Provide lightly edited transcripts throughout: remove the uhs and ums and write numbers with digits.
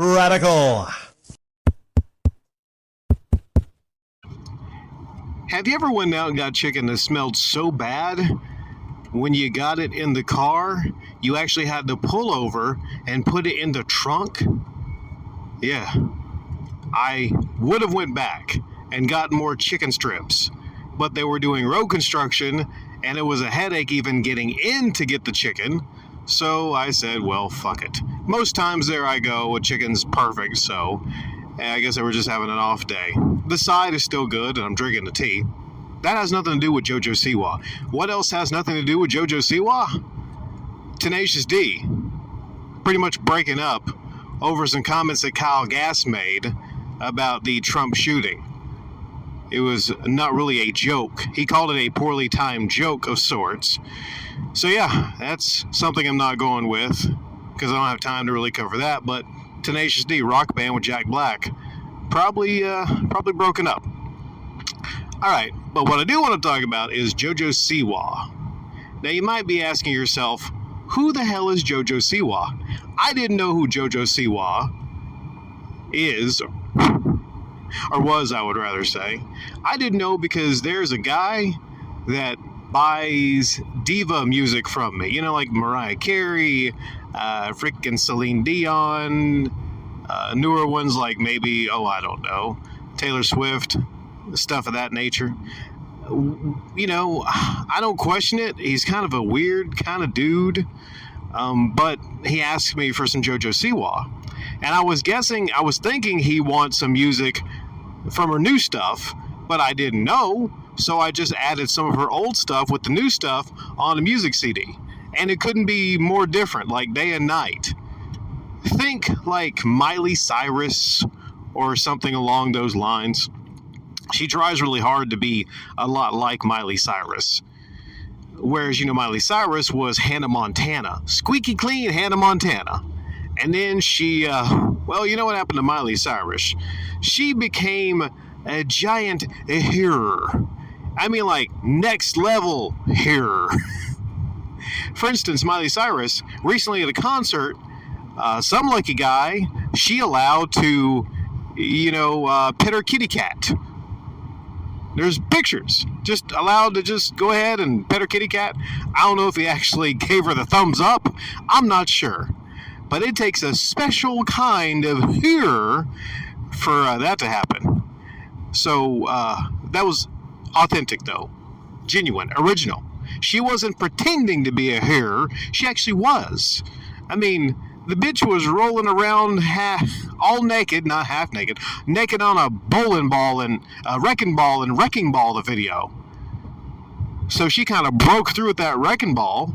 Radical. Have you ever went out and got chicken that smelled so bad when you got it in the car, you actually had to pull over and put it in the trunk? Yeah, I would have went back and got more chicken strips, but they were doing road construction and it was a headache even getting in to get the chicken. So I said, well, fuck it. Most times there I go, a chicken's perfect, so I guess they were just having an off day. The side is still good, and I'm drinking the tea. That has nothing to do with JoJo Siwa. What else has nothing to do with JoJo Siwa? Tenacious D. Pretty much breaking up over some comments that Kyle Gass made about the Trump shooting. It was not really a joke. He called it a poorly timed joke of sorts. So yeah, that's something I'm not going with, because I don't have time to really cover that, but Tenacious D, rock band with Jack Black, probably broken up. Alright, but what I do want to talk about is JoJo Siwa. Now you might be asking yourself, who the hell is JoJo Siwa? I didn't know who JoJo Siwa is, or was, I would rather say. I didn't know because there's a guy that buys diva music from me. You know, like Mariah Carey, frickin' Celine Dion, newer ones like maybe, I don't know, Taylor Swift, stuff of that nature. You know, I don't question it. He's kind of a weird kind of dude. But he asked me for some JoJo Siwa. And I was thinking he wants some music from her new stuff, but I didn't know. So I just added some of her old stuff with the new stuff on a music CD. And it couldn't be more different, like day and night. Think like Miley Cyrus or something along those lines. She tries really hard to be a lot like Miley Cyrus. Whereas, Miley Cyrus was Hannah Montana. Squeaky clean Hannah Montana. And then she, you know what happened to Miley Cyrus? She became a giant hearer. I mean, like, next level hearer. For instance, Miley Cyrus, recently at a concert, some lucky guy, she allowed to, pet her kitty cat. There's pictures. Just allowed to just go ahead and pet her kitty cat. I don't know if he actually gave her the thumbs up. I'm not sure. But it takes a special kind of hearer for that to happen. So that was authentic, though. Genuine, original. She wasn't pretending to be a hearer. She actually was. I mean, the bitch was rolling around all naked, not half naked, naked on a bowling ball and a wrecking ball, the video. So she kind of broke through with that wrecking ball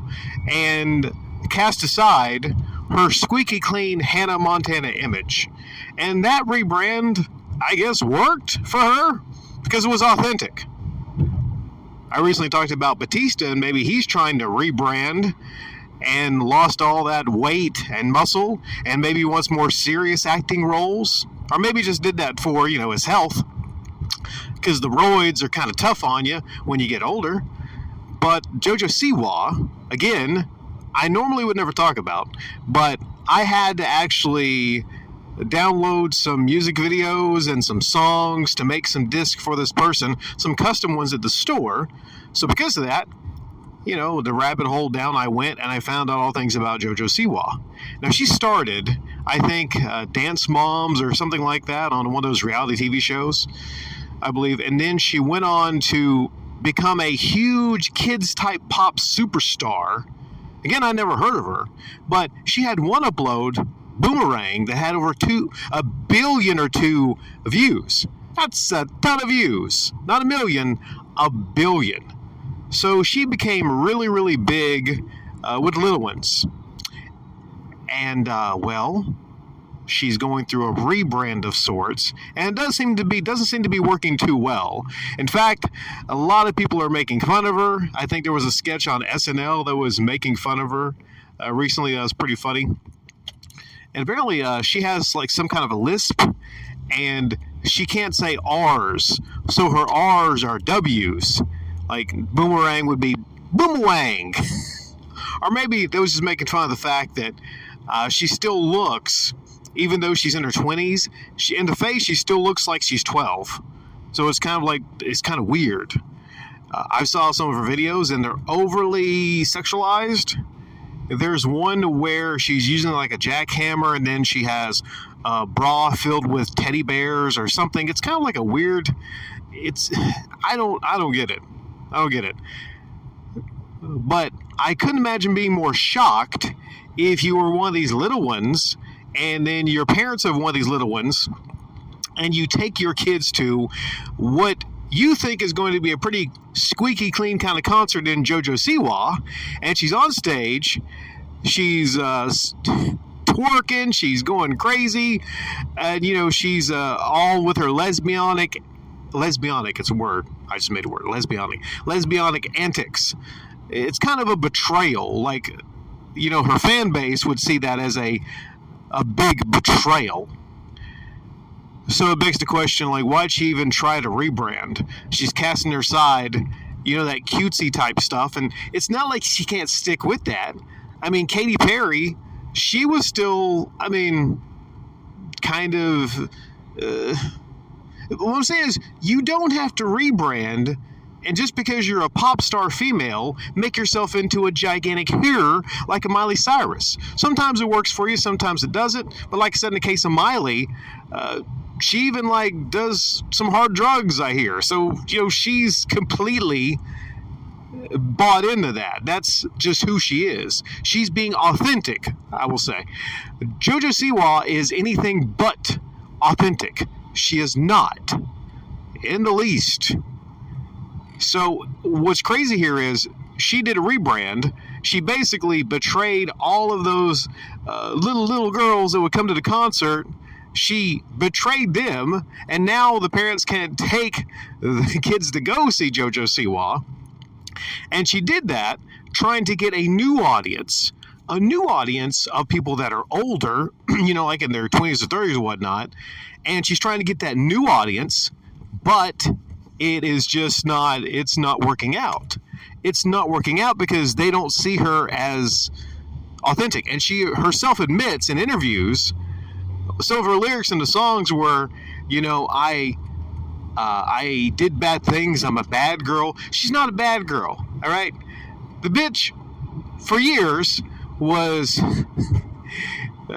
and cast aside her squeaky clean Hannah Montana image. And that rebrand, I guess, worked for her because it was authentic. I recently talked about Batista, and maybe he's trying to rebrand and lost all that weight and muscle, and maybe wants more serious acting roles, or maybe just did that for, his health, because the roids are kind of tough on you when you get older. But JoJo Siwa, again, I normally would never talk about, but I had to actually download some music videos and some songs to make some discs for this person, some custom ones at the store. So because of that, the rabbit hole down I went, and I found out all things about JoJo Siwa. Now, she started, I think, Dance Moms or something like that on one of those reality TV shows, I believe. And then she went on to become a huge kids-type pop superstar. Again, I never heard of her, but she had one upload, Boomerang, that had over 1 billion or 2 views. That's a ton of views. Not 1 million, 1 billion. So she became really, really big with little ones. And, she's going through a rebrand of sorts, and it doesn't seem to be working too well. In fact, a lot of people are making fun of her. I think there was a sketch on SNL that was making fun of her recently that was pretty funny. And apparently she has like some kind of a lisp, and she can't say R's, so her R's are W's. Like boomerang would be boomerang. Or maybe they was just making fun of the fact that she still looks even though she's in her 20s, in the face, she still looks like she's 12. So it's kind of weird. I saw some of her videos, and they're overly sexualized. There's one where she's using like a jackhammer, and then she has a bra filled with teddy bears or something. It's kind of like a weird. I don't get it. I don't get it. But I couldn't imagine being more shocked if you were one of these little ones, and then your parents of one of these little ones, and you take your kids to what you think is going to be a pretty squeaky clean kind of concert in JoJo Siwa, and she's on stage, she's twerking, she's going crazy, and she's all with her lesbianic, it's a word, I just made a word, lesbianic antics. It's kind of a betrayal, like, her fan base would see that as a big betrayal. So it begs the question, like, why'd she even try to rebrand? She's casting her side, that cutesy type stuff, and it's not like she can't stick with that. I mean, Katy Perry, she was still, kind of, what I'm saying is, you don't have to rebrand, and just because you're a pop star female, make yourself into a gigantic hero like a Miley Cyrus. Sometimes it works for you, sometimes it doesn't, but like I said, in the case of Miley, she even does some hard drugs, I hear. So, she's completely bought into that. That's just who she is. She's being authentic, I will say. JoJo Siwa is anything but authentic. She is not, in the least. So, what's crazy here is she did a rebrand. She basically betrayed all of those little girls that would come to the concert. She betrayed them, and now the parents can't take the kids to go see JoJo Siwa. And she did that trying to get a new audience of people that are older, like in their 20s or 30s and whatnot. And she's trying to get that new audience, but it is just it's not working out. It's not working out because they don't see her as authentic. And she herself admits in interviews, some of her lyrics in the songs were, I did bad things, I'm a bad girl. She's not a bad girl, all right? The bitch, for years, was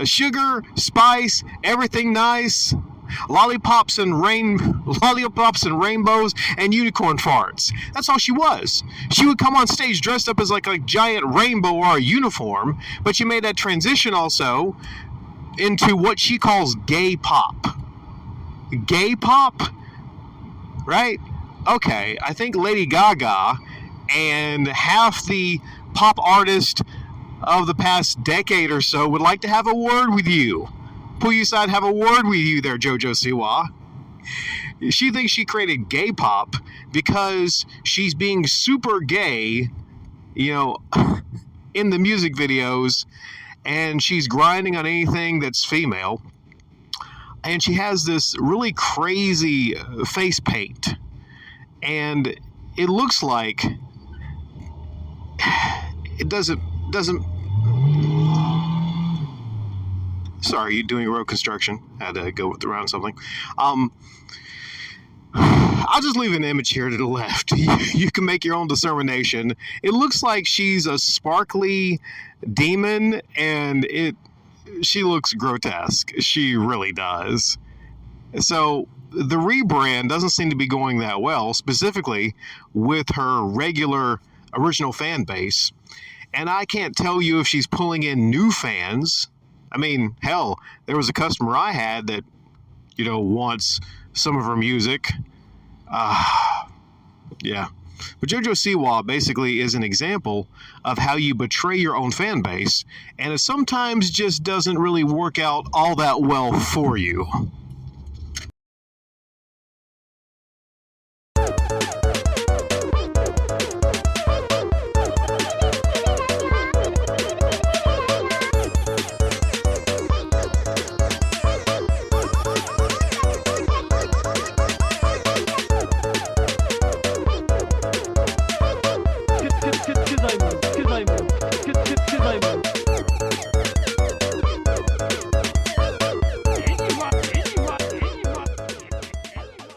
sugar, spice, everything nice, lollipops and rainbows, and unicorn farts. That's all she was. She would come on stage dressed up as like a giant rainbow or a uniform, but she made that transition also into what she calls gay pop. Gay pop? Right? Okay, I think Lady Gaga and half the pop artists of the past decade or so would like to have a word with you. Pull you aside, have a word with you there, JoJo Siwa. She thinks she created gay pop because she's being super gay, in the music videos, and she's grinding on anything that's female. And she has this really crazy face paint. And it looks like it doesn't. Sorry, you're doing road construction. I had to go around something. I'll just leave an image here to the left. You can make your own determination. It looks like she's a sparkly demon, and she looks grotesque. She really does. So the rebrand doesn't seem to be going that well, specifically with her regular original fan base. And I can't tell you if she's pulling in new fans. I mean, hell, there was a customer I had that, wants some of her music. Yeah. But JoJo Siwa basically is an example of how you betray your own fan base, and it sometimes just doesn't really work out all that well for you.